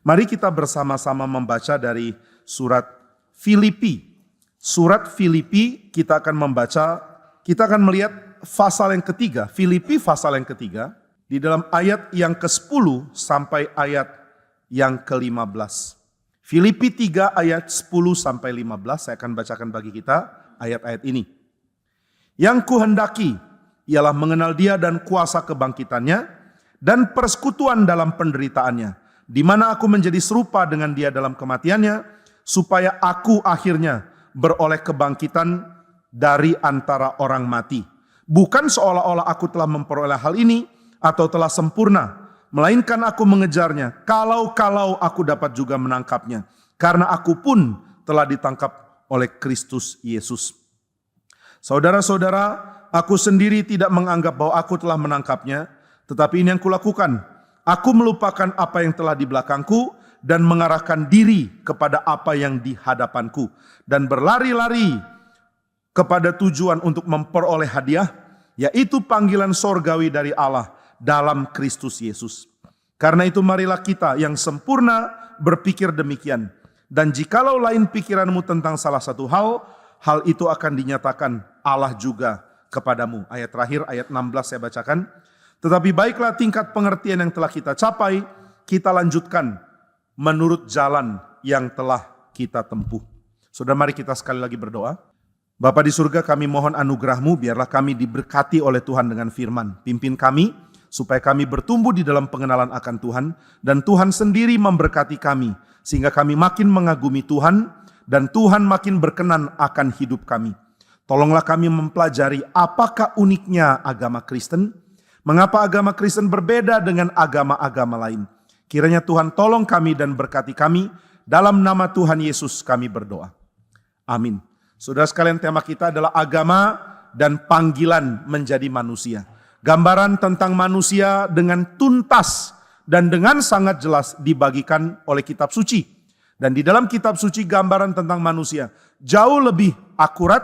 Mari kita bersama-sama membaca dari surat Filipi. Surat Filipi kita akan membaca, kita akan melihat pasal yang ketiga. Filipi pasal yang ketiga, di dalam ayat yang ke-10 sampai ayat yang ke-15. Filipi 3 ayat 10 sampai 15, saya akan bacakan bagi kita ayat-ayat ini. Yang kuhendaki ialah mengenal Dia dan kuasa kebangkitannya dan persekutuan dalam penderitaannya, di mana aku menjadi serupa dengan Dia dalam kematiannya, supaya aku akhirnya beroleh kebangkitan dari antara orang mati. Bukan seolah-olah aku telah memperoleh hal ini atau telah sempurna, melainkan aku mengejarnya, kalau aku dapat juga menangkapnya. Karena aku pun telah ditangkap oleh Kristus Yesus. Saudara-saudara, aku sendiri tidak menganggap bahwa aku telah menangkapnya, tetapi ini yang kulakukan. Aku melupakan apa yang telah di belakangku dan mengarahkan diri kepada apa yang di hadapanku. Dan berlari-lari kepada tujuan untuk memperoleh hadiah, yaitu panggilan sorgawi dari Allah dalam Kristus Yesus. Karena itu marilah kita yang sempurna berpikir demikian. Dan jikalau lain pikiranmu tentang salah satu hal itu akan dinyatakan Allah juga kepadamu. Ayat terakhir, ayat 16 saya bacakan. Tetapi baiklah tingkat pengertian yang telah kita capai, kita lanjutkan menurut jalan yang telah kita tempuh. Saudara, mari kita sekali lagi berdoa. Bapa di surga, kami mohon anugerah-Mu, biarlah kami diberkati oleh Tuhan dengan firman. Pimpin kami, supaya kami bertumbuh di dalam pengenalan akan Tuhan, dan Tuhan sendiri memberkati kami, sehingga kami makin mengagumi Tuhan, dan Tuhan makin berkenan akan hidup kami. Tolonglah kami mempelajari apakah uniknya agama Kristen, mengapa agama Kristen berbeda dengan agama-agama lain. Kiranya Tuhan tolong kami dan berkati kami, dalam nama Tuhan Yesus kami berdoa. Amin. Saudara sekalian, tema kita adalah agama dan panggilan menjadi manusia. Gambaran tentang manusia dengan tuntas dan dengan sangat jelas dibagikan oleh kitab suci. Dan di dalam kitab suci gambaran tentang manusia jauh lebih akurat,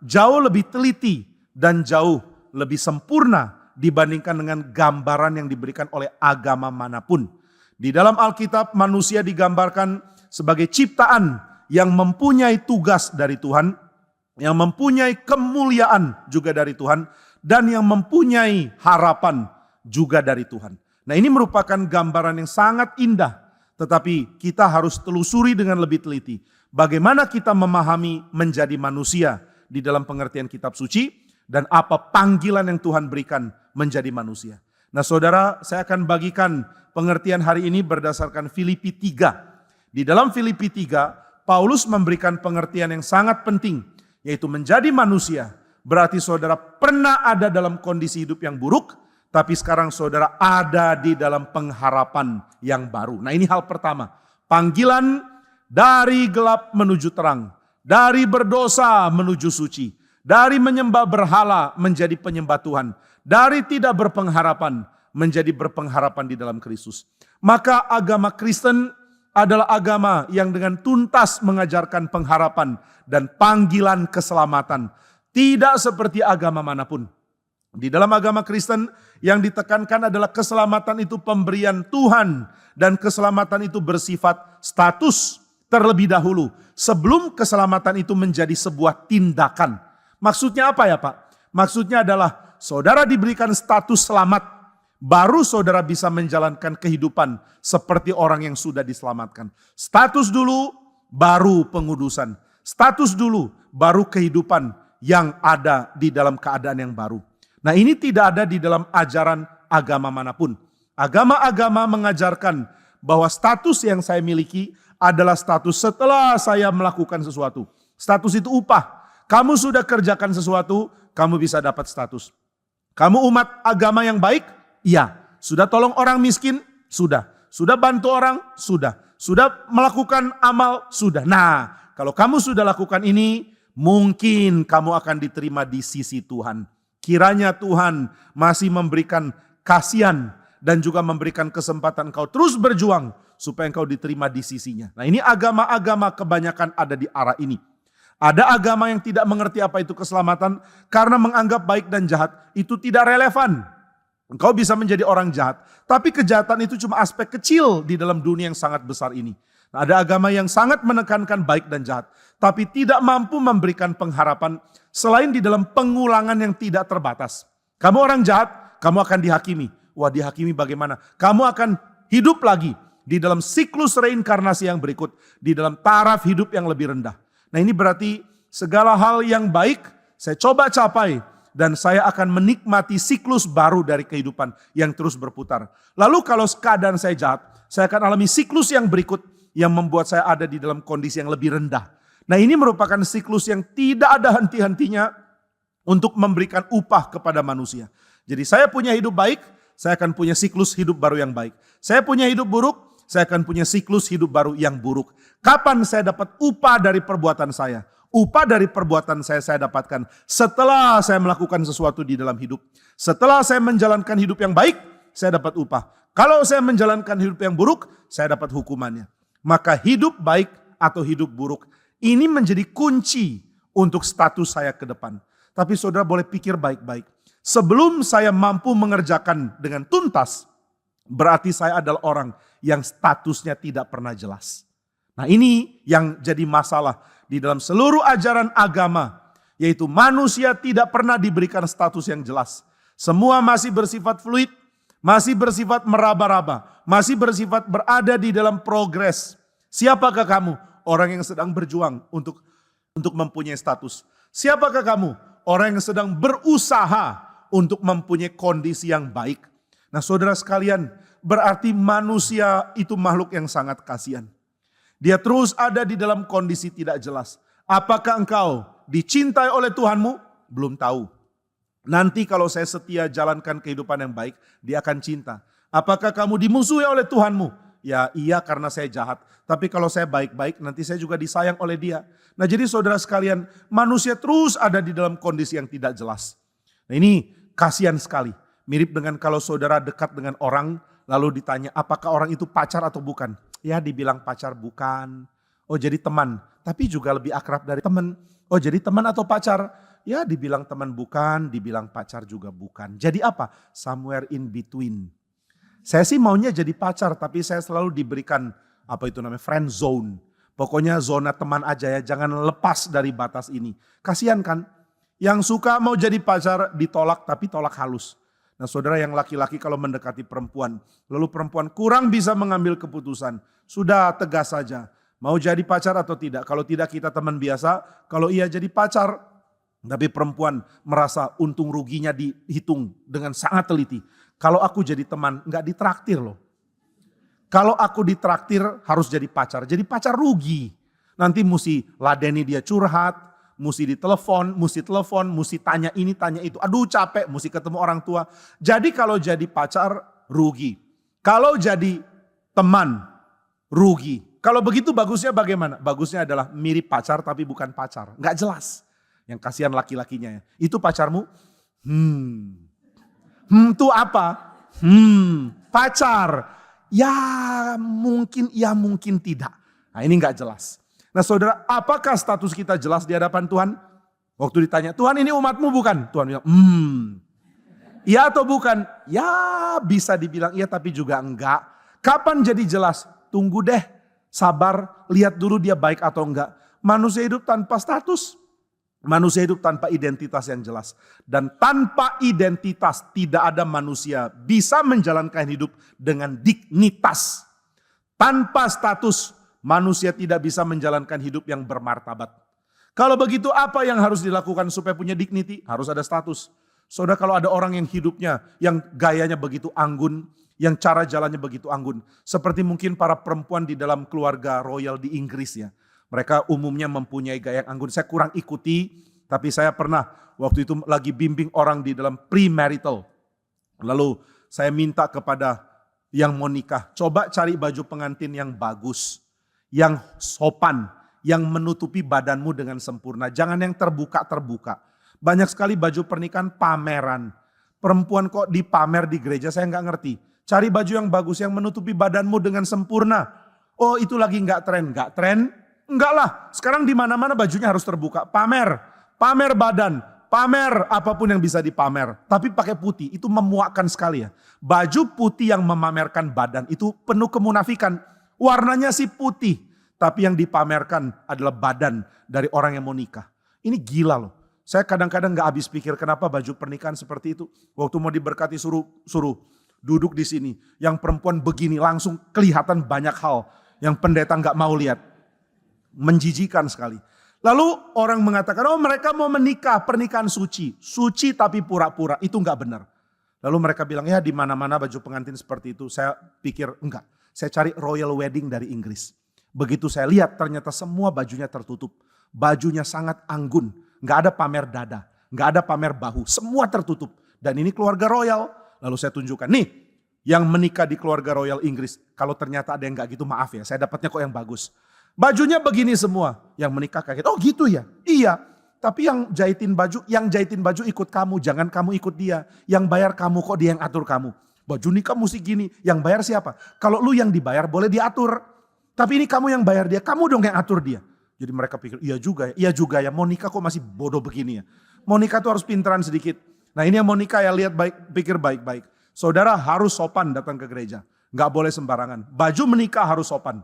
jauh lebih teliti, dan jauh lebih sempurna dibandingkan dengan gambaran yang diberikan oleh agama manapun. Di dalam Alkitab manusia digambarkan sebagai ciptaan yang mempunyai tugas dari Tuhan, yang mempunyai kemuliaan juga dari Tuhan, dan yang mempunyai harapan juga dari Tuhan. Nah, ini merupakan gambaran yang sangat indah, tetapi kita harus telusuri dengan lebih teliti. Bagaimana kita memahami menjadi manusia di dalam pengertian kitab suci, dan apa panggilan yang Tuhan berikan menjadi manusia. Nah saudara, saya akan bagikan pengertian hari ini berdasarkan Filipi 3. Di dalam Filipi 3, Paulus memberikan pengertian yang sangat penting, yaitu menjadi manusia. Berarti saudara pernah ada dalam kondisi hidup yang buruk, tapi sekarang saudara ada di dalam pengharapan yang baru. Nah ini hal pertama, panggilan dari gelap menuju terang, dari berdosa menuju suci, dari menyembah berhala menjadi penyembah Tuhan, dari tidak berpengharapan menjadi berpengharapan di dalam Kristus. Maka agama Kristen adalah agama yang dengan tuntas mengajarkan pengharapan dan panggilan keselamatan. Tidak seperti agama manapun. Di dalam agama Kristen yang ditekankan adalah keselamatan itu pemberian Tuhan. Dan keselamatan itu bersifat status terlebih dahulu. Sebelum keselamatan itu menjadi sebuah tindakan. Maksudnya apa ya Pak? Maksudnya adalah saudara diberikan status selamat. Baru saudara bisa menjalankan kehidupan seperti orang yang sudah diselamatkan. Status dulu, baru pengudusan. Status dulu, baru kehidupan yang ada di dalam keadaan yang baru. Nah ini tidak ada di dalam ajaran agama manapun. Agama-agama mengajarkan bahwa status yang saya miliki adalah status setelah saya melakukan sesuatu. Status itu upah. Kamu sudah kerjakan sesuatu, kamu bisa dapat status. Kamu umat agama yang baik? Iya. Sudah tolong orang miskin? Sudah. Sudah bantu orang? Sudah. Sudah melakukan amal? Sudah. Nah, kalau kamu sudah lakukan ini, mungkin kamu akan diterima di sisi Tuhan. Kiranya Tuhan masih memberikan kasihan dan juga memberikan kesempatan kau terus berjuang supaya engkau diterima di sisinya. Nah ini agama-agama kebanyakan ada di arah ini. Ada agama yang tidak mengerti apa itu keselamatan karena menganggap baik dan jahat itu tidak relevan. Engkau bisa menjadi orang jahat, tapi kejahatan itu cuma aspek kecil di dalam dunia yang sangat besar ini. Nah, ada agama yang sangat menekankan baik dan jahat, tapi tidak mampu memberikan pengharapan selain di dalam pengulangan yang tidak terbatas. Kamu orang jahat, kamu akan dihakimi. Wah, dihakimi bagaimana? Kamu akan hidup lagi di dalam siklus reinkarnasi yang berikut, di dalam taraf hidup yang lebih rendah. Nah, ini berarti segala hal yang baik saya coba capai, dan saya akan menikmati siklus baru dari kehidupan yang terus berputar. Lalu kalau keadaan saya jahat, saya akan alami siklus yang berikut yang membuat saya ada di dalam kondisi yang lebih rendah. Nah, ini merupakan siklus yang tidak ada henti-hentinya untuk memberikan upah kepada manusia. Jadi saya punya hidup baik, saya akan punya siklus hidup baru yang baik. Saya punya hidup buruk, saya akan punya siklus hidup baru yang buruk. Kapan saya dapat upah dari perbuatan saya? Upah dari perbuatan saya dapatkan setelah saya melakukan sesuatu di dalam hidup. Setelah saya menjalankan hidup yang baik, saya dapat upah. Kalau saya menjalankan hidup yang buruk, saya dapat hukumannya. Maka hidup baik atau hidup buruk, ini menjadi kunci untuk status saya ke depan. Tapi saudara boleh pikir baik-baik. Sebelum saya mampu mengerjakan dengan tuntas, berarti saya adalah orang yang statusnya tidak pernah jelas. Nah, ini yang jadi masalah di dalam seluruh ajaran agama, yaitu manusia tidak pernah diberikan status yang jelas. Semua masih bersifat fluid, masih bersifat meraba-raba, masih bersifat berada di dalam progres. Siapakah kamu? Orang yang sedang berjuang untuk mempunyai status. Siapakah kamu? Orang yang sedang berusaha untuk mempunyai kondisi yang baik. Nah, saudara sekalian, berarti manusia itu makhluk yang sangat kasihan. Dia terus ada di dalam kondisi tidak jelas. Apakah engkau dicintai oleh Tuhanmu? Belum tahu. Nanti kalau saya setia jalankan kehidupan yang baik, dia akan cinta. Apakah kamu dimusuhi oleh Tuhanmu? Ya iya, karena saya jahat. Tapi kalau saya baik-baik, nanti saya juga disayang oleh dia. Nah, jadi saudara sekalian, manusia terus ada di dalam kondisi yang tidak jelas. Nah, ini kasihan sekali. Mirip dengan kalau saudara dekat dengan orang, lalu ditanya apakah orang itu pacar atau bukan. Ya, dibilang pacar bukan. Oh, jadi teman, tapi juga lebih akrab dari teman. Oh, jadi teman atau pacar? Ya, dibilang teman bukan, dibilang pacar juga bukan. Jadi apa? Somewhere in between. Saya sih maunya jadi pacar, tapi saya selalu diberikan friend zone. Pokoknya zona teman aja ya, jangan lepas dari batas ini. Kasihan kan? Yang suka mau jadi pacar ditolak, tapi tolak halus. Nah, saudara yang laki-laki kalau mendekati perempuan, lalu perempuan kurang bisa mengambil keputusan, sudah tegas saja. Mau jadi pacar atau tidak? Kalau tidak kita teman biasa, kalau iya jadi pacar. Tapi perempuan merasa untung ruginya dihitung dengan sangat teliti. Kalau aku jadi teman, enggak ditraktir loh. Kalau aku ditraktir harus jadi pacar. Jadi pacar rugi. Nanti mesti ladeni dia curhat. Mesti ditelepon, mesti tanya ini, tanya itu. Aduh capek, mesti ketemu orang tua. Jadi kalau jadi pacar, rugi. Kalau jadi teman, rugi. Kalau begitu bagusnya bagaimana? Bagusnya adalah mirip pacar tapi bukan pacar. Nggak jelas. Yang kasihan laki-lakinya ya. Itu pacarmu? Itu apa? Pacar. Ya mungkin tidak. Nah, ini nggak jelas. Nah, saudara, apakah status kita jelas di hadapan Tuhan? Waktu ditanya, Tuhan ini umatmu bukan? Tuhan bilang, iya atau bukan? Ya bisa dibilang iya tapi juga enggak. Kapan jadi jelas? Tunggu deh, sabar, lihat dulu dia baik atau enggak. Manusia hidup tanpa status. Manusia hidup tanpa identitas yang jelas. Dan tanpa identitas tidak ada manusia bisa menjalankan hidup dengan dignitas. Tanpa status manusia tidak bisa menjalankan hidup yang bermartabat. Kalau begitu apa yang harus dilakukan supaya punya dignity? Harus ada status. Saudara, kalau ada orang yang hidupnya, yang gayanya begitu anggun, yang cara jalannya begitu anggun. Seperti mungkin para perempuan di dalam keluarga royal di Inggris ya. Mereka umumnya mempunyai gaya yang anggun. Saya kurang ikuti, tapi saya pernah waktu itu lagi bimbing orang di dalam premarital. Lalu saya minta kepada yang mau nikah, coba cari baju pengantin yang bagus. Yang sopan, yang menutupi badanmu dengan sempurna. Jangan yang terbuka-terbuka. Banyak sekali baju pernikahan pameran. Perempuan kok dipamer di gereja, saya nggak ngerti. Cari baju yang bagus, yang menutupi badanmu dengan sempurna. Oh, itu lagi nggak tren. Nggak tren? Enggak lah. Sekarang di mana-mana bajunya harus terbuka. Pamer badan, pamer apapun yang bisa dipamer. Tapi pakai putih, itu memuakkan sekali ya. Baju putih yang memamerkan badan itu penuh kemunafikan. Warnanya sih putih, tapi yang dipamerkan adalah badan dari orang yang mau nikah. Ini gila loh. Saya kadang-kadang gak habis pikir kenapa baju pernikahan seperti itu. Waktu mau diberkati suruh duduk di sini. Yang perempuan begini langsung kelihatan banyak hal yang pendeta gak mau lihat. Menjijikan sekali. Lalu orang mengatakan, oh mereka mau menikah, pernikahan suci. Suci tapi pura-pura, itu gak benar. Lalu mereka bilang, ya di mana-mana baju pengantin seperti itu. Saya pikir enggak. Saya cari royal wedding dari Inggris. Begitu saya lihat ternyata semua bajunya tertutup. Bajunya sangat anggun. Nggak ada pamer dada, nggak ada pamer bahu, semua tertutup. Dan ini keluarga royal. Lalu saya tunjukkan, nih yang menikah di keluarga royal Inggris. Kalau ternyata ada yang nggak gitu, maaf ya, saya dapatnya kok yang bagus. Bajunya begini semua, yang menikah kayak gitu. Oh gitu ya, iya. Tapi yang jahitin baju ikut kamu, jangan kamu ikut dia. Yang bayar kamu kok dia yang atur kamu. Baju nikah mesti gini, yang bayar siapa? Kalau lu yang dibayar boleh diatur. Tapi ini kamu yang bayar dia, kamu dong yang atur dia. Jadi mereka pikir, iya juga ya, mau nikah kok masih bodoh begini ya. Mau nikah tuh harus pinteran sedikit. Nah ini yang mau nikah ya lihat pikir baik-baik. Saudara harus sopan datang ke gereja. Gak boleh sembarangan. Baju menikah harus sopan.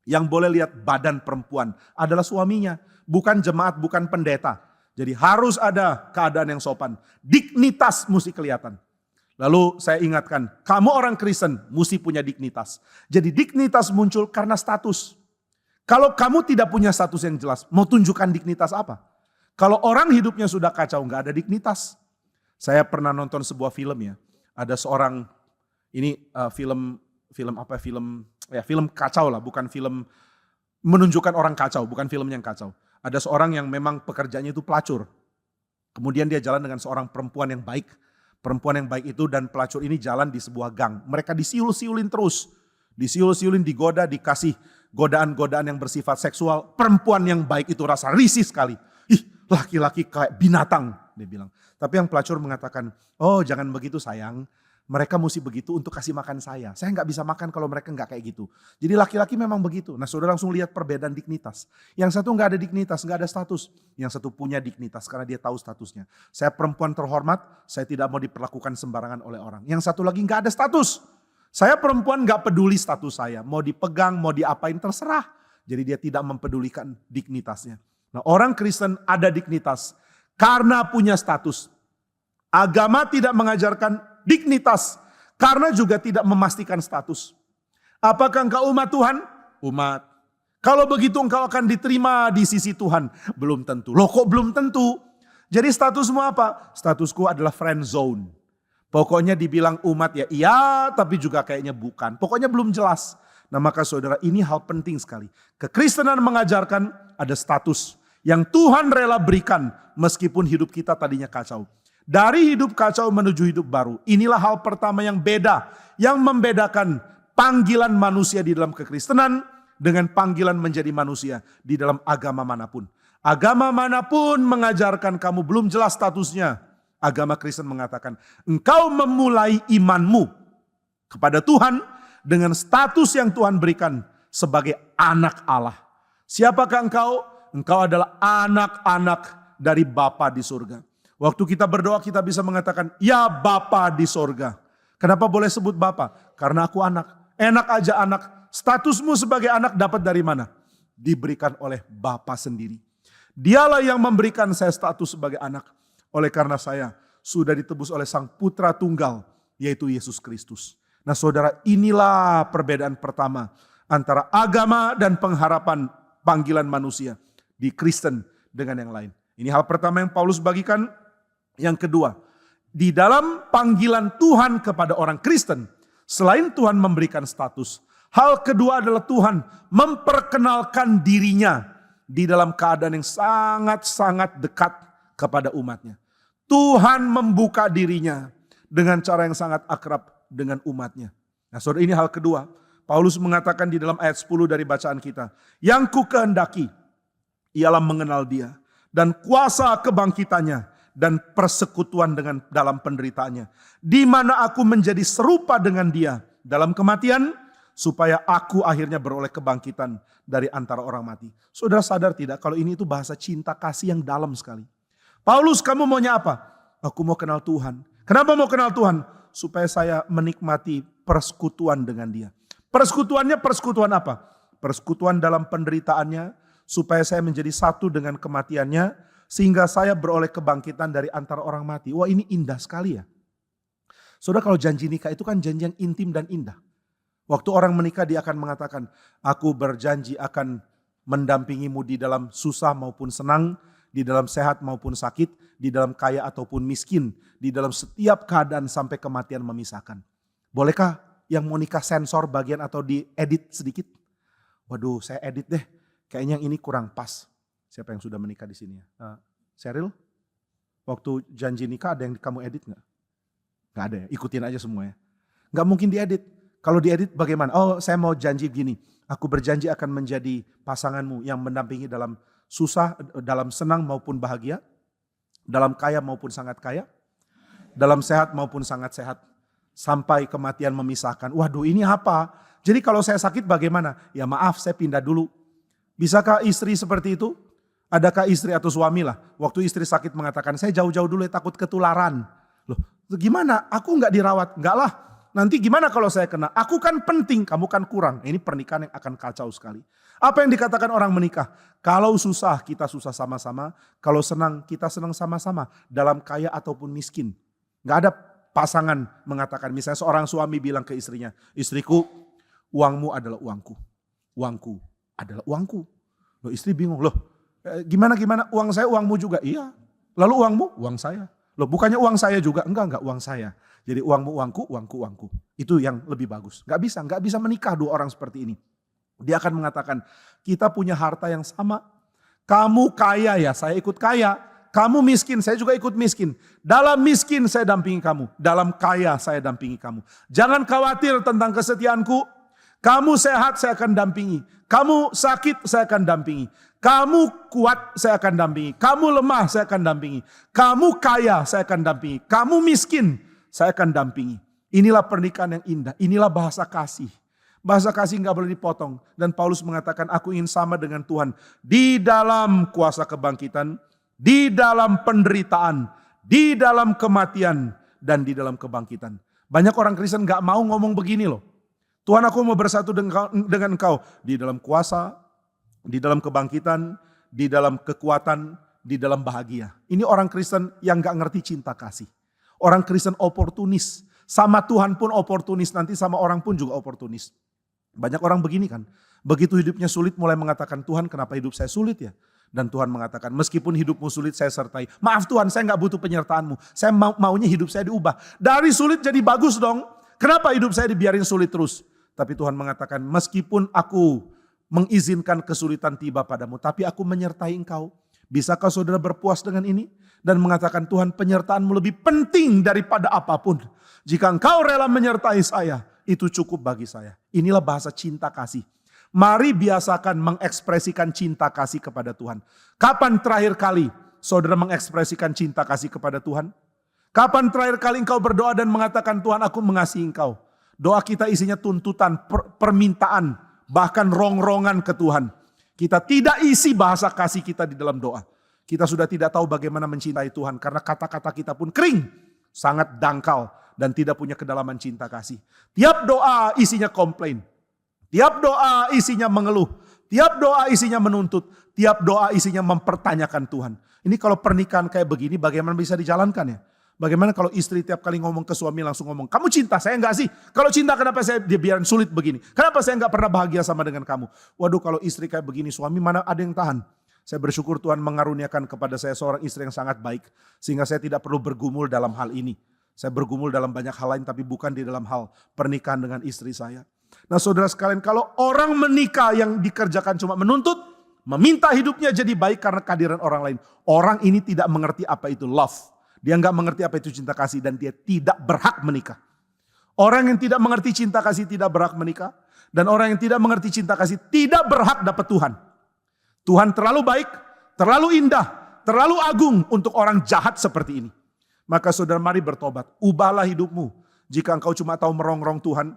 Yang boleh lihat badan perempuan adalah suaminya. Bukan jemaat, bukan pendeta. Jadi harus ada keadaan yang sopan. Dignitas mesti kelihatan. Lalu saya ingatkan, kamu orang Kristen mesti punya dignitas. Jadi dignitas muncul karena status. Kalau kamu tidak punya status yang jelas, mau tunjukkan dignitas apa? Kalau orang hidupnya sudah kacau, nggak ada dignitas. Saya pernah nonton sebuah film ya, ada seorang ini film kacau lah, bukan film menunjukkan orang kacau, bukan film yang kacau. Ada seorang yang memang pekerjaannya itu pelacur. Kemudian dia jalan dengan seorang perempuan yang baik. Perempuan yang baik itu dan pelacur ini jalan di sebuah gang. Mereka disiul-siulin terus. Disiul-siulin, digoda, dikasih godaan-godaan yang bersifat seksual. Perempuan yang baik itu rasa risih sekali. Ih, laki-laki kayak binatang, dia bilang. Tapi yang pelacur mengatakan, oh jangan begitu sayang. Mereka mesti begitu untuk kasih makan saya. Saya nggak bisa makan kalau mereka nggak kayak gitu. Jadi laki-laki memang begitu. Nah saudara langsung lihat perbedaan dignitas. Yang satu nggak ada dignitas, nggak ada status. Yang satu punya dignitas karena dia tahu statusnya. Saya perempuan terhormat, saya tidak mau diperlakukan sembarangan oleh orang. Yang satu lagi nggak ada status. Saya perempuan nggak peduli status saya. Mau dipegang, mau diapain terserah. Jadi dia tidak mempedulikan dignitasnya. Nah orang Kristen ada dignitas karena punya status. Agama tidak mengajarkan dignitas karena juga tidak memastikan status. Apakah engkau umat Tuhan? Umat. Kalau begitu engkau akan diterima di sisi Tuhan? Belum tentu. Loh kok belum tentu? Jadi statusmu apa? Statusku adalah friend zone. Pokoknya dibilang umat ya iya, tapi juga kayaknya bukan. Pokoknya belum jelas. Nah maka saudara ini hal penting sekali. Kekristenan mengajarkan ada status yang Tuhan rela berikan meskipun hidup kita tadinya kacau. Dari hidup kacau menuju hidup baru. Inilah hal pertama yang beda. Yang membedakan panggilan manusia di dalam kekristenan dengan panggilan menjadi manusia di dalam agama manapun. Agama manapun mengajarkan kamu belum jelas statusnya. Agama Kristen mengatakan engkau memulai imanmu kepada Tuhan dengan status yang Tuhan berikan sebagai anak Allah. Siapakah engkau? Engkau adalah anak-anak dari Bapa di surga. Waktu kita berdoa kita bisa mengatakan, ya Bapa di sorga. Kenapa boleh sebut Bapa? Karena aku anak. Enak aja anak. Statusmu sebagai anak dapat dari mana? Diberikan oleh Bapa sendiri. Dialah yang memberikan saya status sebagai anak. Oleh karena saya sudah ditebus oleh Sang Putra Tunggal, yaitu Yesus Kristus. Nah saudara, inilah perbedaan pertama antara agama dan pengharapan panggilan manusia di Kristen dengan yang lain. Ini hal pertama yang Paulus bagikan. Yang kedua, di dalam panggilan Tuhan kepada orang Kristen, selain Tuhan memberikan status, hal kedua adalah Tuhan memperkenalkan dirinya di dalam keadaan yang sangat-sangat dekat kepada umatnya. Tuhan membuka dirinya dengan cara yang sangat akrab dengan umatnya. Nah saudara, ini hal kedua. Paulus mengatakan di dalam ayat 10 dari bacaan kita, yang ku kehendaki ialah mengenal dia dan kuasa kebangkitannya dan persekutuan dengan dalam penderitaannya, di mana aku menjadi serupa dengan dia dalam kematian, supaya aku akhirnya beroleh kebangkitan dari antara orang mati. Saudara sadar tidak kalau ini itu bahasa cinta kasih yang dalam sekali. Paulus, kamu maunya apa? Aku mau kenal Tuhan. Kenapa mau kenal Tuhan? Supaya saya menikmati persekutuan dengan dia. Persekutuannya persekutuan apa? Persekutuan dalam penderitaannya, supaya saya menjadi satu dengan kematiannya, sehingga saya beroleh kebangkitan dari antara orang mati. Wah, ini indah sekali ya. Saudara, kalau janji nikah itu kan janji yang intim dan indah. Waktu orang menikah dia akan mengatakan, aku berjanji akan mendampingimu di dalam susah maupun senang, di dalam sehat maupun sakit, di dalam kaya ataupun miskin, di dalam setiap keadaan sampai kematian memisahkan. Bolehkah yang mau nikah sensor bagian atau diedit sedikit? Waduh, saya edit deh. Kayaknya yang ini kurang pas. Siapa yang sudah menikah di sini ya? Cheryl, waktu janji nikah ada yang kamu edit gak? Gak ada ya, ikutin aja semuanya. Gak mungkin diedit. Kalau diedit bagaimana? Oh, saya mau janji gini. Aku berjanji akan menjadi pasanganmu yang mendampingi dalam susah, dalam senang maupun bahagia, dalam kaya maupun sangat kaya, dalam sehat maupun sangat sehat, sampai kematian memisahkan. Waduh, ini apa? Jadi kalau saya sakit bagaimana? Ya maaf, saya pindah dulu. Bisakah istri seperti itu? Adakah istri atau suami lah, waktu istri sakit mengatakan, saya jauh-jauh dulu ya, takut ketularan. Loh, gimana? Aku nggak dirawat? Enggak lah. Nanti gimana kalau saya kena? Aku kan penting, kamu kan kurang. Ini pernikahan yang akan kacau sekali. Apa yang dikatakan orang menikah? Kalau susah, kita susah sama-sama. Kalau senang, kita senang sama-sama. Dalam kaya ataupun miskin. Gak ada pasangan mengatakan, misalnya seorang suami bilang ke istrinya, istriku, uangmu adalah uangku. Uangku adalah uangku. Loh, istri bingung, loh gimana? Uang saya uangmu juga? Iya. Lalu uangmu? Uang saya. Loh bukannya uang saya juga? Enggak uang saya. Jadi uangmu uangku, uangku uangku. Itu yang lebih bagus. Gak bisa menikah dua orang seperti ini. Dia akan mengatakan, kita punya harta yang sama. Kamu kaya ya, saya ikut kaya. Kamu miskin, saya juga ikut miskin. Dalam miskin saya dampingi kamu. Dalam kaya saya dampingi kamu. Jangan khawatir tentang kesetiaanku. Kamu sehat, saya akan dampingi. Kamu sakit, saya akan dampingi. Kamu kuat, saya akan dampingi. Kamu lemah, saya akan dampingi. Kamu kaya, saya akan dampingi. Kamu miskin, saya akan dampingi. Inilah pernikahan yang indah. Inilah bahasa kasih. Bahasa kasih nggak boleh dipotong. Dan Paulus mengatakan, aku ingin sama dengan Tuhan. Di dalam kuasa kebangkitan, di dalam penderitaan, di dalam kematian, dan di dalam kebangkitan. Banyak orang Kristen nggak mau ngomong begini loh. Tuhan, aku mau bersatu dengan Engkau. Di dalam kuasa, di dalam kebangkitan, di dalam kekuatan, di dalam bahagia. Ini orang Kristen yang gak ngerti cinta kasih. Orang Kristen oportunis. Sama Tuhan pun oportunis, nanti sama orang pun juga oportunis. Banyak orang begini kan. Begitu hidupnya sulit mulai mengatakan, Tuhan kenapa hidup saya sulit ya? Dan Tuhan mengatakan, meskipun hidupmu sulit saya sertai. Maaf Tuhan, saya gak butuh penyertaanmu. Saya maunya hidup saya diubah. Dari sulit jadi bagus dong. Kenapa hidup saya dibiarin sulit terus? Tapi Tuhan mengatakan, meskipun aku mengizinkan kesulitan tiba padamu, tapi aku menyertai engkau. Bisakah saudara berpuas dengan ini? Dan mengatakan, Tuhan penyertaanmu lebih penting daripada apapun. Jika engkau rela menyertai saya, itu cukup bagi saya. Inilah bahasa cinta kasih. Mari biasakan mengekspresikan cinta kasih kepada Tuhan. Kapan terakhir kali saudara mengekspresikan cinta kasih kepada Tuhan? Kapan terakhir kali engkau berdoa dan mengatakan, Tuhan aku mengasihi engkau? Doa kita isinya tuntutan, permintaan, bahkan rongrongan ke Tuhan. Kita tidak isi bahasa kasih kita di dalam doa. Kita sudah tidak tahu bagaimana mencintai Tuhan karena kata-kata kita pun kering, sangat dangkal dan tidak punya kedalaman cinta kasih. Tiap doa isinya komplain. Tiap doa isinya mengeluh. Tiap doa isinya menuntut. Tiap doa isinya mempertanyakan Tuhan. Ini kalau pernikahan kayak begini bagaimana bisa dijalankan ya? Bagaimana kalau istri tiap kali ngomong ke suami langsung ngomong, kamu cinta, saya enggak sih. Kalau cinta kenapa saya dibiarin sulit begini? Kenapa saya enggak pernah bahagia sama dengan kamu? Waduh kalau istri kayak begini, suami mana ada yang tahan? Saya bersyukur Tuhan mengaruniakan kepada saya seorang istri yang sangat baik. Sehingga saya tidak perlu bergumul dalam hal ini. Saya bergumul dalam banyak hal lain tapi bukan di dalam hal pernikahan dengan istri saya. Nah saudara sekalian, kalau orang menikah yang dikerjakan cuma menuntut, meminta hidupnya jadi baik karena kehadiran orang lain. Orang ini tidak mengerti apa itu love. Dia nggak mengerti apa itu cinta kasih dan dia tidak berhak menikah. Orang yang tidak mengerti cinta kasih tidak berhak menikah. Dan orang yang tidak mengerti cinta kasih tidak berhak dapat Tuhan. Tuhan terlalu baik, terlalu indah, terlalu agung untuk orang jahat seperti ini. Maka saudara mari bertobat, ubahlah hidupmu. Jika engkau cuma tahu merongrong Tuhan,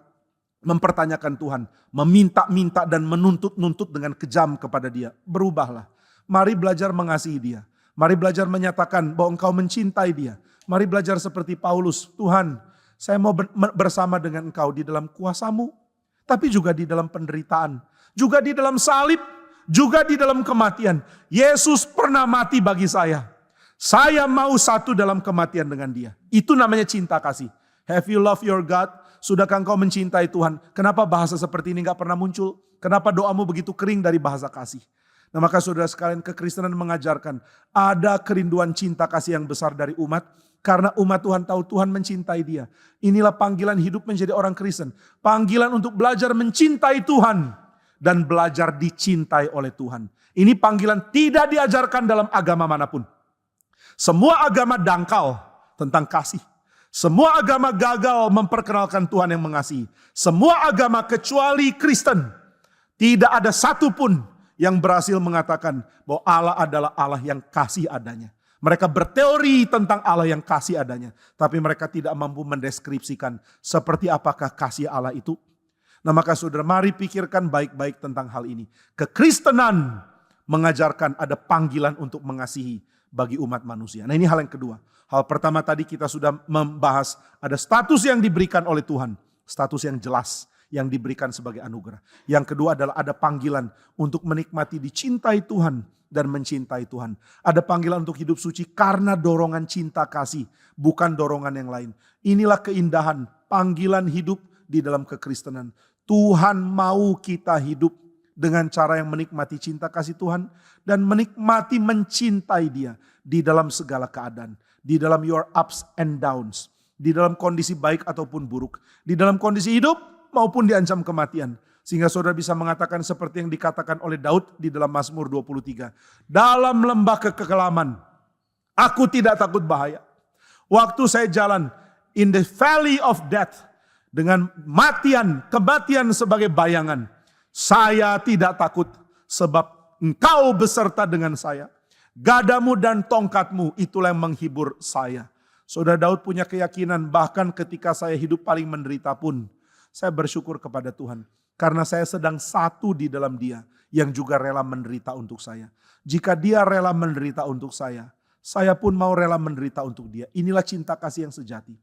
mempertanyakan Tuhan, meminta-minta dan menuntut-nuntut dengan kejam kepada dia, berubahlah. Mari belajar mengasihi dia. Mari belajar menyatakan bahwa engkau mencintai dia. Mari belajar seperti Paulus, Tuhan, saya mau bersama dengan engkau di dalam kuasa-Mu, tapi juga di dalam penderitaan, juga di dalam salib, juga di dalam kematian. Yesus pernah mati bagi saya. Saya mau satu dalam kematian dengan dia. Itu namanya cinta kasih. Have you love your God? Sudahkah engkau mencintai Tuhan? Kenapa bahasa seperti ini gak pernah muncul? Kenapa doamu begitu kering dari bahasa kasih? Nah maka saudara sekalian, kekristenan mengajarkan ada kerinduan cinta kasih yang besar dari umat. Karena umat Tuhan tahu Tuhan mencintai dia. Inilah panggilan hidup menjadi orang Kristen. Panggilan untuk belajar mencintai Tuhan. Dan belajar dicintai oleh Tuhan. Ini panggilan tidak diajarkan dalam agama manapun. Semua agama dangkal tentang kasih. Semua agama gagal memperkenalkan Tuhan yang mengasihi. Semua agama kecuali Kristen. Tidak ada satupun yang berhasil mengatakan bahwa Allah adalah Allah yang kasih adanya. Mereka berteori tentang Allah yang kasih adanya. Tapi mereka tidak mampu mendeskripsikan seperti apakah kasih Allah itu. Nah maka saudara, mari pikirkan baik-baik tentang hal ini. Kekristenan mengajarkan ada panggilan untuk mengasihi bagi umat manusia. Nah ini hal yang kedua. Hal pertama tadi kita sudah membahas ada status yang diberikan oleh Tuhan. Status yang jelas yang diberikan sebagai anugerah. Yang kedua adalah ada panggilan untuk menikmati dicintai Tuhan dan mencintai Tuhan. Ada panggilan untuk hidup suci karena dorongan cinta kasih, bukan dorongan yang lain. Inilah keindahan panggilan hidup di dalam kekristenan. Tuhan mau kita hidup dengan cara yang menikmati cinta kasih Tuhan dan menikmati mencintai Dia di dalam segala keadaan, di dalam your ups and downs, di dalam kondisi baik ataupun buruk, di dalam kondisi hidup maupun diancam kematian. Sehingga saudara bisa mengatakan seperti yang dikatakan oleh Daud di dalam Mazmur 23. Dalam lembah kekelaman, aku tidak takut bahaya. Waktu saya jalan in the valley of death, dengan kematian sebagai bayangan, saya tidak takut sebab engkau beserta dengan saya. Gadamu dan tongkatmu itulah yang menghibur saya. Saudara Daud punya keyakinan bahkan ketika saya hidup paling menderita pun, saya bersyukur kepada Tuhan. Karena saya sedang satu di dalam Dia yang juga rela menderita untuk saya. Jika Dia rela menderita untuk saya pun mau rela menderita untuk Dia. Inilah cinta kasih yang sejati.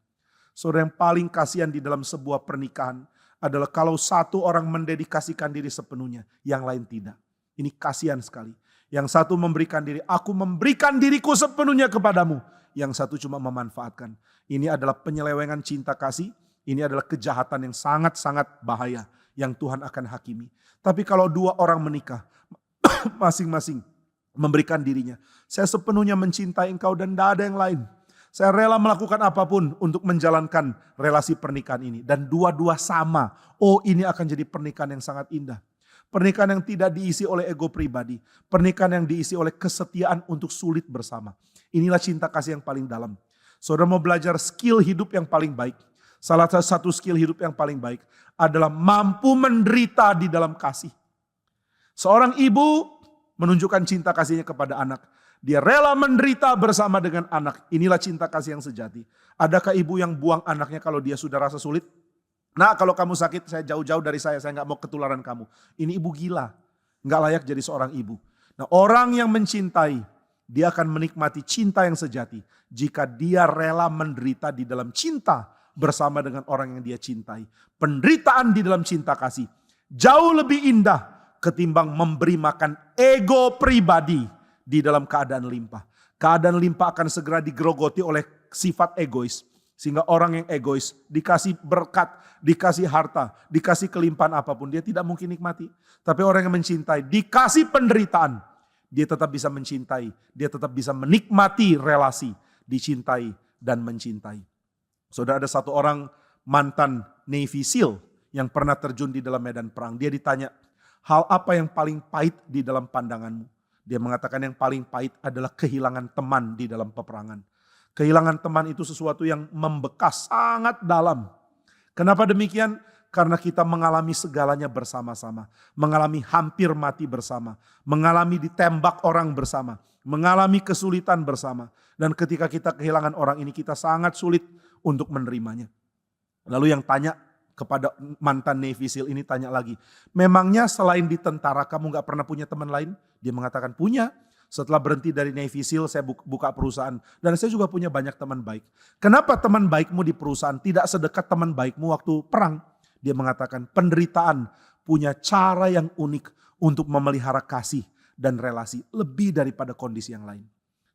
Saudara, yang paling kasihan di dalam sebuah pernikahan adalah kalau satu orang mendedikasikan diri sepenuhnya, yang lain tidak. Ini kasihan sekali. Yang satu memberikan diri, aku memberikan diriku sepenuhnya kepadamu. Yang satu cuma memanfaatkan. Ini adalah penyelewengan cinta kasih. Ini adalah kejahatan yang sangat-sangat bahaya yang Tuhan akan hakimi. Tapi kalau dua orang menikah, masing-masing memberikan dirinya. Saya sepenuhnya mencintai engkau dan tidak ada yang lain. Saya rela melakukan apapun untuk menjalankan relasi pernikahan ini. Dan dua-dua sama. Oh, ini akan jadi pernikahan yang sangat indah. Pernikahan yang tidak diisi oleh ego pribadi. Pernikahan yang diisi oleh kesetiaan untuk sulit bersama. Inilah cinta kasih yang paling dalam. Saudara mau belajar skill hidup yang paling baik. Salah satu skill hidup yang paling baik adalah mampu menderita di dalam kasih. Seorang ibu menunjukkan cinta kasihnya kepada anak. Dia rela menderita bersama dengan anak. Inilah cinta kasih yang sejati. Adakah ibu yang buang anaknya kalau dia sudah rasa sulit? Nah, kalau kamu sakit, saya jauh-jauh dari saya gak mau ketularan kamu. Ini ibu gila. Gak layak jadi seorang ibu. Nah, orang yang mencintai, dia akan menikmati cinta yang sejati. Jika dia rela menderita di dalam cinta bersama dengan orang yang dia cintai. Penderitaan di dalam cinta kasih jauh lebih indah ketimbang memberi makan ego pribadi di dalam keadaan limpah. Keadaan limpah akan segera digerogoti oleh sifat egois. Sehingga orang yang egois dikasih berkat, dikasih harta, dikasih kelimpahan apapun, dia tidak mungkin nikmati. Tapi orang yang mencintai, dikasih penderitaan, dia tetap bisa mencintai. Dia tetap bisa menikmati relasi, dicintai dan mencintai. Saudara, ada satu orang mantan Navy SEAL yang pernah terjun di dalam medan perang. Dia ditanya, hal apa yang paling pahit di dalam pandanganmu? Dia mengatakan yang paling pahit adalah kehilangan teman di dalam peperangan. Kehilangan teman itu sesuatu yang membekas sangat dalam. Kenapa demikian? Karena kita mengalami segalanya bersama-sama. Mengalami hampir mati bersama. Mengalami ditembak orang bersama. Mengalami kesulitan bersama. Dan ketika kita kehilangan orang ini, kita sangat sulit untuk menerimanya. Lalu yang tanya kepada mantan Navy SEAL ini tanya lagi. Memangnya selain di tentara kamu gak pernah punya teman lain? Dia mengatakan punya. Setelah berhenti dari Navy SEAL, saya buka perusahaan. Dan saya juga punya banyak teman baik. Kenapa teman baikmu di perusahaan tidak sedekat teman baikmu waktu perang? Dia mengatakan penderitaan punya cara yang unik untuk memelihara kasih dan relasi lebih daripada kondisi yang lain.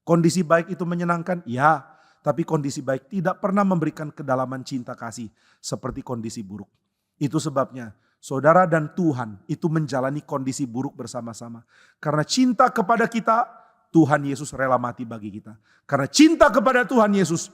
Kondisi baik itu menyenangkan? Ya, tapi kondisi baik tidak pernah memberikan kedalaman cinta kasih seperti kondisi buruk. Itu sebabnya saudara dan Tuhan itu menjalani kondisi buruk bersama-sama. Karena cinta kepada kita, Tuhan Yesus rela mati bagi kita. Karena cinta kepada Tuhan Yesus,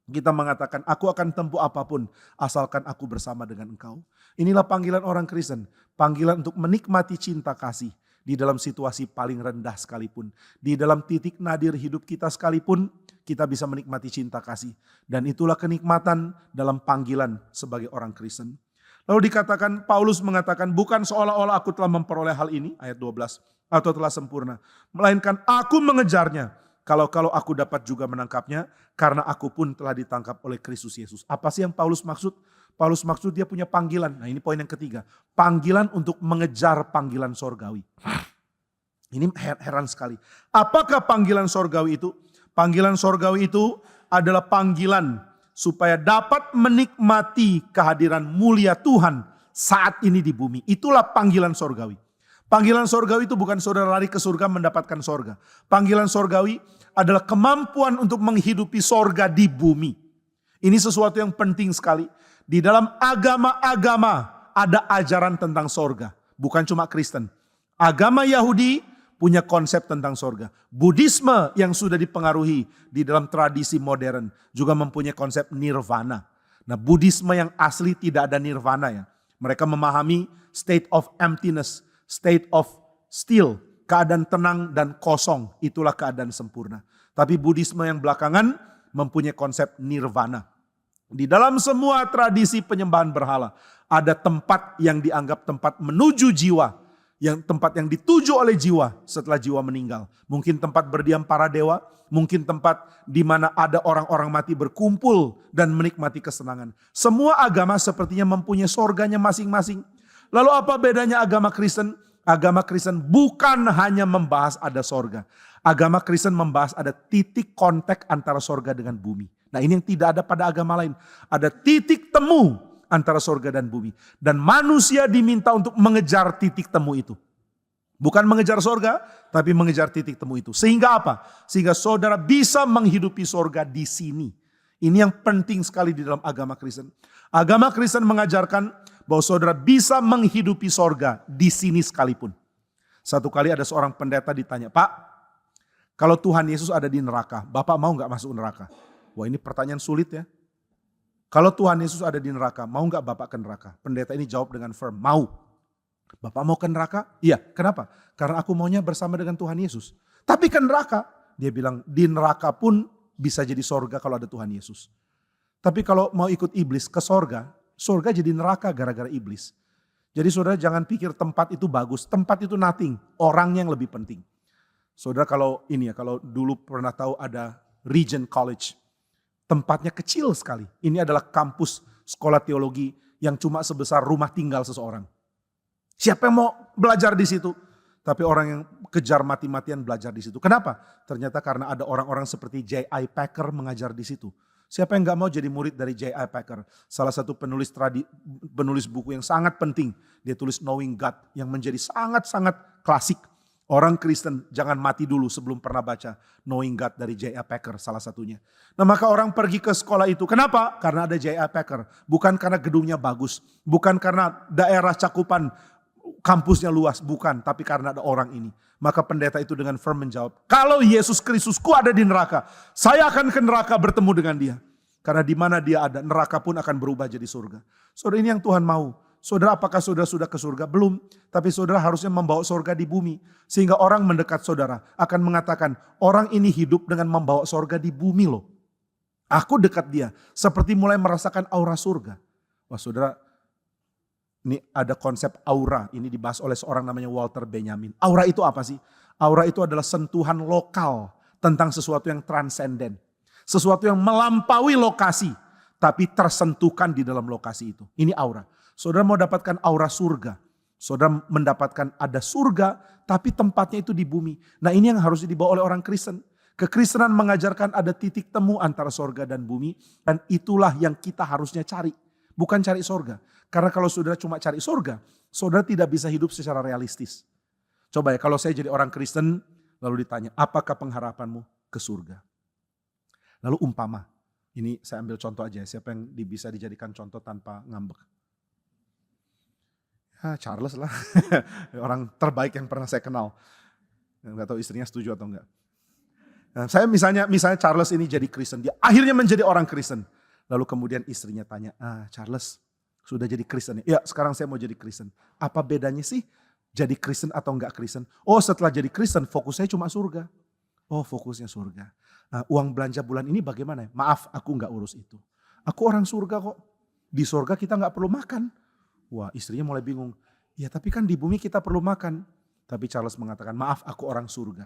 kita mengatakan, aku akan tempuh apapun asalkan aku bersama dengan engkau. Inilah panggilan orang Kristen. Panggilan untuk menikmati cinta kasih di dalam situasi paling rendah sekalipun. Di dalam titik nadir hidup kita sekalipun, kita bisa menikmati cinta kasih. Dan itulah kenikmatan dalam panggilan sebagai orang Kristen. Lalu dikatakan, Paulus mengatakan, bukan seolah-olah aku telah memperoleh hal ini, ayat 12, atau telah sempurna. Melainkan aku mengejarnya, kalau aku dapat juga menangkapnya, karena aku pun telah ditangkap oleh Kristus Yesus. Apa sih yang Paulus maksud? Paulus maksud dia punya panggilan. Nah ini poin yang ketiga. Panggilan untuk mengejar panggilan sorgawi. Ini heran sekali. Apakah panggilan sorgawi itu? Panggilan sorgawi itu adalah panggilan supaya dapat menikmati kehadiran mulia Tuhan saat ini di bumi. Itulah panggilan sorgawi. Panggilan sorgawi itu bukan saudara lari ke surga mendapatkan sorga. Panggilan sorgawi adalah kemampuan untuk menghidupi sorga di bumi. Ini sesuatu yang penting sekali. Di dalam agama-agama ada ajaran tentang sorga. Bukan cuma Kristen. Agama Yahudi punya konsep tentang sorga. Buddhisme yang sudah dipengaruhi di dalam tradisi modern juga mempunyai konsep nirvana. Nah, Buddhisme yang asli tidak ada nirvana ya. Mereka memahami state of emptiness, state of still, keadaan tenang dan kosong. Itulah keadaan sempurna. Tapi Buddhisme yang belakangan mempunyai konsep nirvana. Di dalam semua tradisi penyembahan berhala ada tempat yang dianggap tempat menuju jiwa. Yang tempat yang dituju oleh jiwa setelah jiwa meninggal. Mungkin tempat berdiam para dewa, mungkin tempat di mana ada orang-orang mati berkumpul dan menikmati kesenangan. Semua agama sepertinya mempunyai sorganya masing-masing. Lalu apa bedanya agama Kristen? Agama Kristen bukan hanya membahas ada sorga. Agama Kristen membahas ada titik kontak antara sorga dengan bumi. Nah ini yang tidak ada pada agama lain. Ada titik temu antara sorga dan bumi. Dan manusia diminta untuk mengejar titik temu itu. Bukan mengejar sorga, tapi mengejar titik temu itu. Sehingga apa? Sehingga saudara bisa menghidupi sorga di sini. Ini yang penting sekali di dalam agama Kristen. Agama Kristen mengajarkan bahwa saudara bisa menghidupi sorga di sini sekalipun. Satu kali ada seorang pendeta ditanya, Pak, kalau Tuhan Yesus ada di neraka, Bapak mau gak masuk neraka? Wah ini pertanyaan sulit ya. Kalau Tuhan Yesus ada di neraka, mau gak Bapak ke neraka? Pendeta ini jawab dengan firm, mau. Bapak mau ke neraka? Iya, kenapa? Karena aku maunya bersama dengan Tuhan Yesus. Tapi ke neraka, dia bilang di neraka pun bisa jadi sorga kalau ada Tuhan Yesus. Tapi kalau mau ikut iblis ke sorga, sorga jadi neraka gara-gara iblis. Jadi saudara jangan pikir tempat itu bagus, tempat itu nothing, orang yang lebih penting. Saudara kalau dulu pernah tahu ada Regent College, tempatnya kecil sekali. Ini adalah kampus sekolah teologi yang cuma sebesar rumah tinggal seseorang. Siapa yang mau belajar di situ? Tapi orang yang kejar mati-matian belajar di situ. Kenapa? Ternyata karena ada orang-orang seperti J.I. Packer mengajar di situ. Siapa yang gak mau jadi murid dari J.I. Packer? Salah satu penulis buku yang sangat penting. Dia tulis Knowing God yang menjadi sangat-sangat klasik. Orang Kristen jangan mati dulu sebelum pernah baca Knowing God dari J.I. Packer salah satunya. Nah maka orang pergi ke sekolah itu. Kenapa? Karena ada J.I. Packer. Bukan karena gedungnya bagus. Bukan karena daerah cakupan kampusnya luas. Bukan. Tapi karena ada orang ini. Maka pendeta itu dengan firm menjawab. Kalau Yesus Kristusku ada di neraka. Saya akan ke neraka bertemu dengan dia. Karena di mana dia ada neraka pun akan berubah jadi surga. Saudara ini yang Tuhan mau. Saudara apakah saudara sudah ke surga? Belum. Tapi saudara harusnya membawa surga di bumi. Sehingga orang mendekat saudara akan mengatakan, orang ini hidup dengan membawa surga di bumi loh. Aku dekat dia. Seperti mulai merasakan aura surga. Wah saudara, ini ada konsep aura. Ini dibahas oleh seorang namanya Walter Benjamin. Aura itu apa sih? Aura itu adalah sentuhan lokal tentang sesuatu yang transenden. Sesuatu yang melampaui lokasi. Tapi tersentuhkan di dalam lokasi itu. Ini aura. Saudara mau dapatkan aura surga. Saudara mendapatkan ada surga, tapi tempatnya itu di bumi. Nah ini yang harus dibawa oleh orang Kristen. Kekristenan mengajarkan ada titik temu antara sorga dan bumi. Dan itulah yang kita harusnya cari. Bukan cari sorga. Karena kalau saudara cuma cari sorga, saudara tidak bisa hidup secara realistis. Coba ya, kalau saya jadi orang Kristen, lalu ditanya, apakah pengharapanmu ke surga? Lalu umpama, ini saya ambil contoh aja, siapa yang bisa dijadikan contoh tanpa ngambek? Charles lah, orang terbaik yang pernah saya kenal. Nggak tahu istrinya setuju atau enggak. Nah, saya misalnya Charles ini jadi Kristen, dia akhirnya menjadi orang Kristen. Lalu kemudian istrinya tanya, Charles sudah jadi Kristen ya? Ya sekarang saya mau jadi Kristen. Apa bedanya sih jadi Kristen atau enggak Kristen? Oh setelah jadi Kristen fokus saya cuma surga. Oh fokusnya surga. Nah, uang belanja bulan ini bagaimana? Maaf aku enggak urus itu. Aku orang surga kok. Di surga kita enggak perlu makan. Wah istrinya mulai bingung. Ya tapi kan di bumi kita perlu makan. Tapi Charles mengatakan maaf aku orang surga.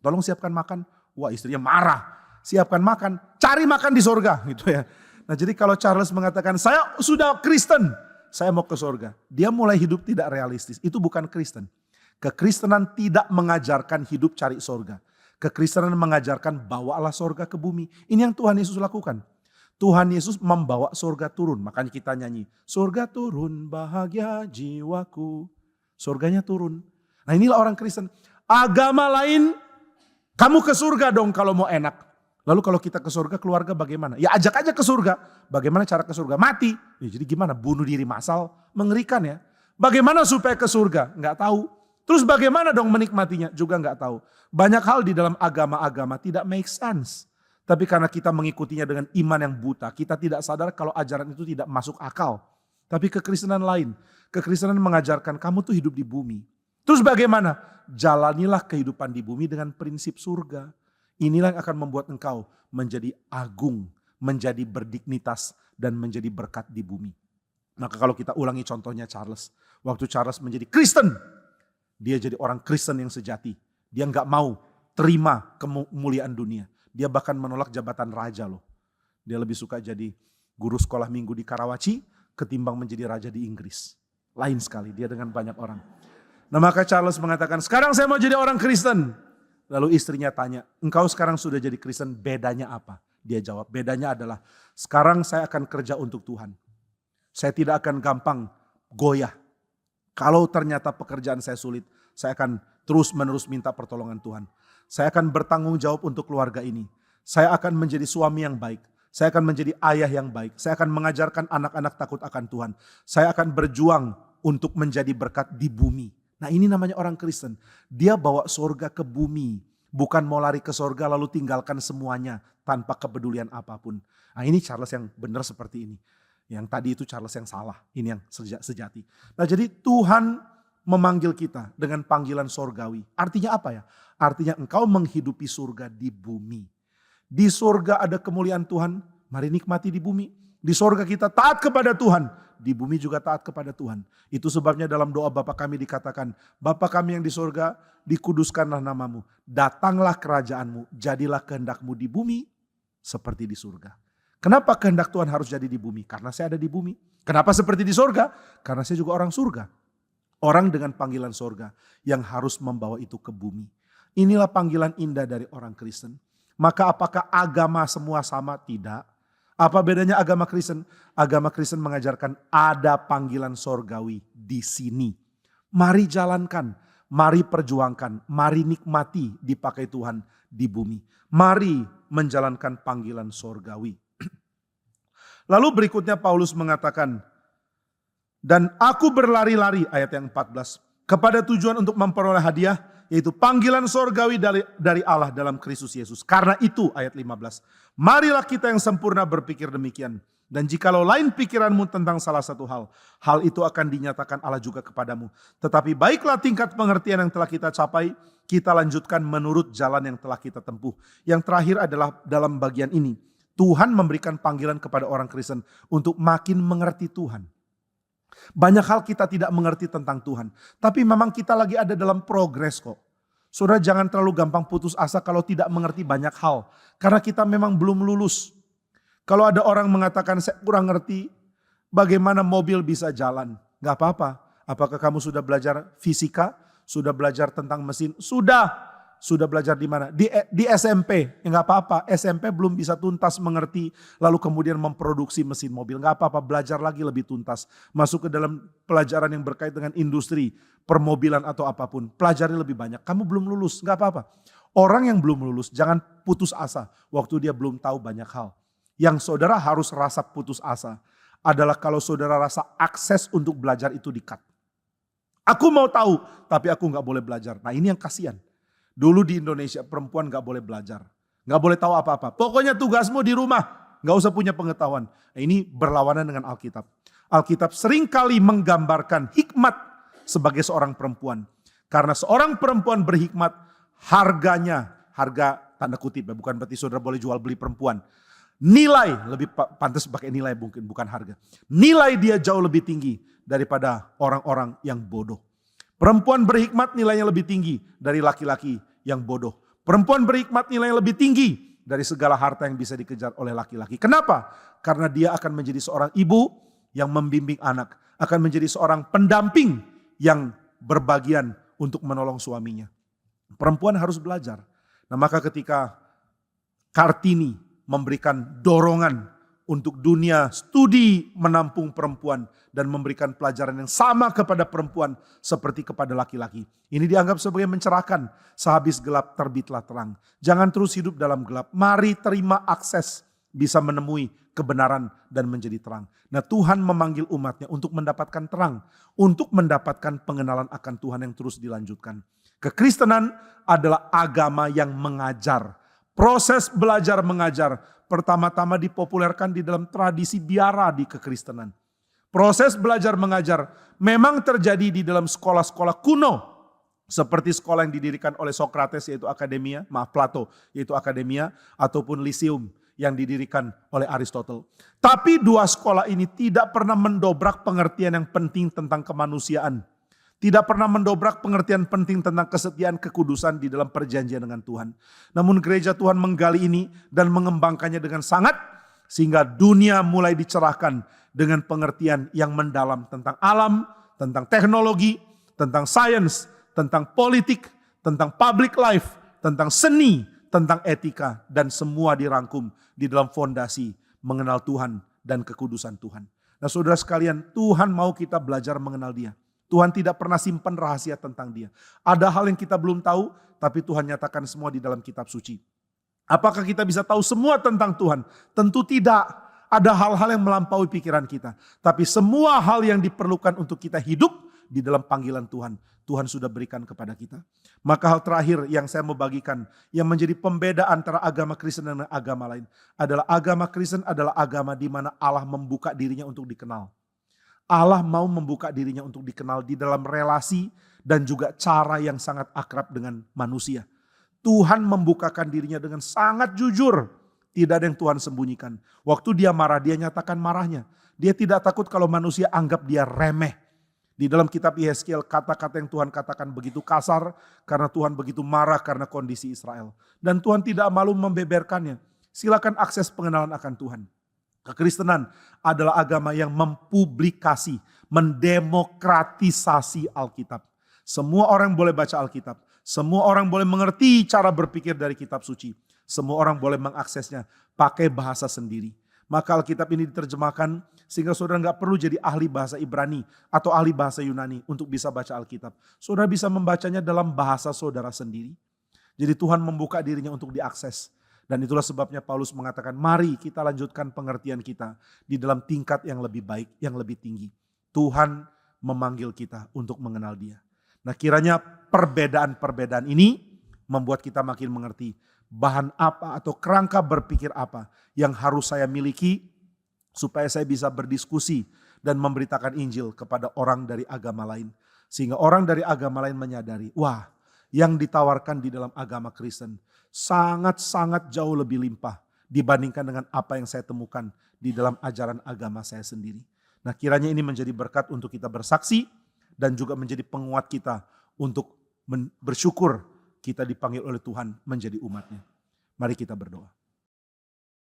Tolong siapkan makan. Wah istrinya marah. Siapkan makan. Cari makan di surga gitu ya. Nah jadi kalau Charles mengatakan saya sudah Kristen. Saya mau ke surga. Dia mulai hidup tidak realistis. Itu bukan Kristen. Kekristenan tidak mengajarkan hidup cari surga. Kekristenan mengajarkan bawalah surga ke bumi. Ini yang Tuhan Yesus lakukan. Tuhan Yesus membawa surga turun. Makanya kita nyanyi. Surga turun bahagia jiwaku. Surganya turun. Nah inilah orang Kristen. Agama lain. Kamu ke surga dong kalau mau enak. Lalu kalau kita ke surga keluarga bagaimana? Ya ajak aja ke surga. Bagaimana cara ke surga? Mati. Ya, jadi gimana? Bunuh diri massal? Mengerikan ya. Bagaimana supaya ke surga? Nggak tahu. Terus bagaimana dong menikmatinya? Juga nggak tahu. Banyak hal di dalam agama-agama tidak make sense. Tapi karena kita mengikutinya dengan iman yang buta, kita tidak sadar kalau ajaran itu tidak masuk akal. Tapi kekristenan lain. Kekristenan mengajarkan kamu tuh hidup di bumi. Terus bagaimana? Jalanilah kehidupan di bumi dengan prinsip surga. Inilah yang akan membuat engkau menjadi agung, menjadi berdignitas, dan menjadi berkat di bumi. Maka kalau kita ulangi contohnya Charles. Waktu Charles menjadi Kristen, dia jadi orang Kristen yang sejati. Dia nggak mau terima kemuliaan dunia. Dia bahkan menolak jabatan raja loh. Dia lebih suka jadi guru sekolah minggu di Karawaci ketimbang menjadi raja di Inggris. Lain sekali dia dengan banyak orang. Nah maka Charles mengatakan, sekarang saya mau jadi orang Kristen. Lalu istrinya tanya, engkau sekarang sudah jadi Kristen, bedanya apa? Dia jawab, bedanya adalah sekarang saya akan kerja untuk Tuhan. Saya tidak akan gampang goyah. Kalau ternyata pekerjaan saya sulit, saya akan terus menerus minta pertolongan Tuhan. Saya akan bertanggung jawab untuk keluarga ini. Saya akan menjadi suami yang baik. Saya akan menjadi ayah yang baik. Saya akan mengajarkan anak-anak takut akan Tuhan. Saya akan berjuang untuk menjadi berkat di bumi. Nah ini namanya orang Kristen. Dia bawa surga ke bumi. Bukan mau lari ke surga lalu tinggalkan semuanya tanpa kepedulian apapun. Nah ini Charles yang benar seperti ini. Yang tadi itu Charles yang salah. Ini yang sejati. Nah jadi Tuhan memanggil kita dengan panggilan surgawi. Artinya apa ya? Artinya engkau menghidupi surga di bumi. Di surga ada kemuliaan Tuhan, mari nikmati di bumi. Di surga kita taat kepada Tuhan, di bumi juga taat kepada Tuhan. Itu sebabnya dalam doa Bapa kami dikatakan, Bapa kami yang di surga, dikuduskanlah namamu. Datanglah kerajaanmu, jadilah kehendakmu di bumi seperti di surga. Kenapa kehendak Tuhan harus jadi di bumi? Karena saya ada di bumi. Kenapa seperti di surga? Karena saya juga orang surga. Orang dengan panggilan surga yang harus membawa itu ke bumi. Inilah panggilan indah dari orang Kristen. Maka apakah agama semua sama? Tidak. Apa bedanya agama Kristen? Agama Kristen mengajarkan ada panggilan sorgawi di sini. Mari jalankan, mari perjuangkan, mari nikmati dipakai Tuhan di bumi. Mari menjalankan panggilan sorgawi. Lalu berikutnya Paulus mengatakan, dan aku berlari-lari, ayat yang 14, kepada tujuan untuk memperoleh hadiah, yaitu panggilan sorgawi dari Allah dalam Kristus Yesus. Karena itu ayat 15. Marilah kita yang sempurna berpikir demikian. Dan jikalau lain pikiranmu tentang salah satu hal, hal itu akan dinyatakan Allah juga kepadamu. Tetapi baiklah tingkat pengertian yang telah kita capai, kita lanjutkan menurut jalan yang telah kita tempuh. Yang terakhir adalah dalam bagian ini. Tuhan memberikan panggilan kepada orang Kristen untuk makin mengerti Tuhan. Banyak hal kita tidak mengerti tentang Tuhan. Tapi memang kita lagi ada dalam progres kok. Saudara jangan terlalu gampang putus asa kalau tidak mengerti banyak hal. Karena kita memang belum lulus. Kalau ada orang mengatakan saya kurang ngerti bagaimana mobil bisa jalan. Gak apa-apa. Apakah kamu sudah belajar fisika? Sudah belajar tentang mesin? Sudah. Sudah belajar di mana? Di SMP. Ya nggak apa-apa. SMP belum bisa tuntas mengerti. Lalu kemudian memproduksi mesin mobil. Nggak apa-apa. Belajar lagi lebih tuntas. Masuk ke dalam pelajaran yang berkait dengan industri, permobilan atau apapun. Pelajari lebih banyak. Kamu belum lulus. Nggak apa-apa. Orang yang belum lulus jangan putus asa. Waktu dia belum tahu banyak hal. Yang saudara harus rasa putus asa adalah kalau saudara rasa akses untuk belajar itu di-cut. Aku mau tahu, tapi aku nggak boleh belajar. Nah ini yang kasihan. Dulu di Indonesia perempuan gak boleh belajar. Gak boleh tahu apa-apa. Pokoknya tugasmu di rumah. Gak usah punya pengetahuan. Nah, ini berlawanan dengan Alkitab. Alkitab seringkali menggambarkan hikmat sebagai seorang perempuan. Karena seorang perempuan berhikmat, harganya, harga tanda kutip ya, bukan berarti saudara boleh jual beli perempuan. Nilai, lebih pantas pakai nilai mungkin, bukan harga. Nilai dia jauh lebih tinggi daripada orang-orang yang bodoh. Perempuan berhikmat nilainya lebih tinggi dari laki-laki yang bodoh. Perempuan berhikmat nilainya lebih tinggi dari segala harta yang bisa dikejar oleh laki-laki. Kenapa? Karena dia akan menjadi seorang ibu yang membimbing anak. Akan menjadi seorang pendamping yang berbagian untuk menolong suaminya. Perempuan harus belajar. Nah maka ketika Kartini memberikan dorongan untuk dunia studi menampung perempuan dan memberikan pelajaran yang sama kepada perempuan seperti kepada laki-laki. Ini dianggap sebagai mencerahkan, sehabis gelap terbitlah terang. Jangan terus hidup dalam gelap, mari terima akses bisa menemui kebenaran dan menjadi terang. Nah Tuhan memanggil umatnya untuk mendapatkan terang, untuk mendapatkan pengenalan akan Tuhan yang terus dilanjutkan. Kekristenan adalah agama yang mengajar. Proses belajar mengajar pertama-tama dipopulerkan di dalam tradisi biara di kekristenan. Proses belajar mengajar memang terjadi di dalam sekolah-sekolah kuno. Seperti sekolah yang didirikan oleh Sokrates yaitu Akademia, Plato yaitu Akademia, ataupun Lyceum yang didirikan oleh Aristotle. Tapi dua sekolah ini tidak pernah mendobrak pengertian yang penting tentang kemanusiaan. Tidak pernah mendobrak pengertian penting tentang kesetiaan kekudusan di dalam perjanjian dengan Tuhan. Namun gereja Tuhan menggali ini dan mengembangkannya dengan sangat. Sehingga dunia mulai dicerahkan dengan pengertian yang mendalam tentang alam, tentang teknologi, tentang sains, tentang politik, tentang public life, tentang seni, tentang etika. Dan semua dirangkum di dalam fondasi mengenal Tuhan dan kekudusan Tuhan. Nah saudara sekalian, Tuhan mau kita belajar mengenal Dia. Tuhan tidak pernah simpan rahasia tentang Dia. Ada hal yang kita belum tahu, tapi Tuhan nyatakan semua di dalam kitab suci. Apakah kita bisa tahu semua tentang Tuhan? Tentu tidak. Ada hal-hal yang melampaui pikiran kita. Tapi semua hal yang diperlukan untuk kita hidup di dalam panggilan Tuhan, Tuhan sudah berikan kepada kita. Maka hal terakhir yang saya mau bagikan, yang menjadi pembeda antara agama Kristen dan agama lain, adalah agama Kristen adalah agama di mana Allah membuka dirinya untuk dikenal. Allah mau membuka dirinya untuk dikenal di dalam relasi dan juga cara yang sangat akrab dengan manusia. Tuhan membukakan dirinya dengan sangat jujur. Tidak ada yang Tuhan sembunyikan. Waktu dia marah, dia nyatakan marahnya. Dia tidak takut kalau manusia anggap dia remeh. Di dalam kitab Yehezkiel kata-kata yang Tuhan katakan begitu kasar karena Tuhan begitu marah karena kondisi Israel. Dan Tuhan tidak malu membeberkannya. Silakan akses pengenalan akan Tuhan. Kekristenan adalah agama yang mempublikasi, mendemokratisasi Alkitab. Semua orang boleh baca Alkitab. Semua orang boleh mengerti cara berpikir dari kitab suci. Semua orang boleh mengaksesnya pakai bahasa sendiri. Maka Alkitab ini diterjemahkan sehingga saudara nggak perlu jadi ahli bahasa Ibrani atau ahli bahasa Yunani untuk bisa baca Alkitab. Saudara bisa membacanya dalam bahasa saudara sendiri. Jadi Tuhan membuka dirinya untuk diakses. Dan itulah sebabnya Paulus mengatakan, mari kita lanjutkan pengertian kita di dalam tingkat yang lebih baik, yang lebih tinggi. Tuhan memanggil kita untuk mengenal Dia. Nah kiranya perbedaan-perbedaan ini membuat kita makin mengerti bahan apa atau kerangka berpikir apa yang harus saya miliki supaya saya bisa berdiskusi dan memberitakan Injil kepada orang dari agama lain. Sehingga orang dari agama lain menyadari, wah yang ditawarkan di dalam agama Kristen sangat-sangat jauh lebih limpah dibandingkan dengan apa yang saya temukan di dalam ajaran agama saya sendiri. Nah kiranya ini menjadi berkat untuk kita bersaksi dan juga menjadi penguat kita untuk bersyukur kita dipanggil oleh Tuhan menjadi umatnya. Mari kita berdoa.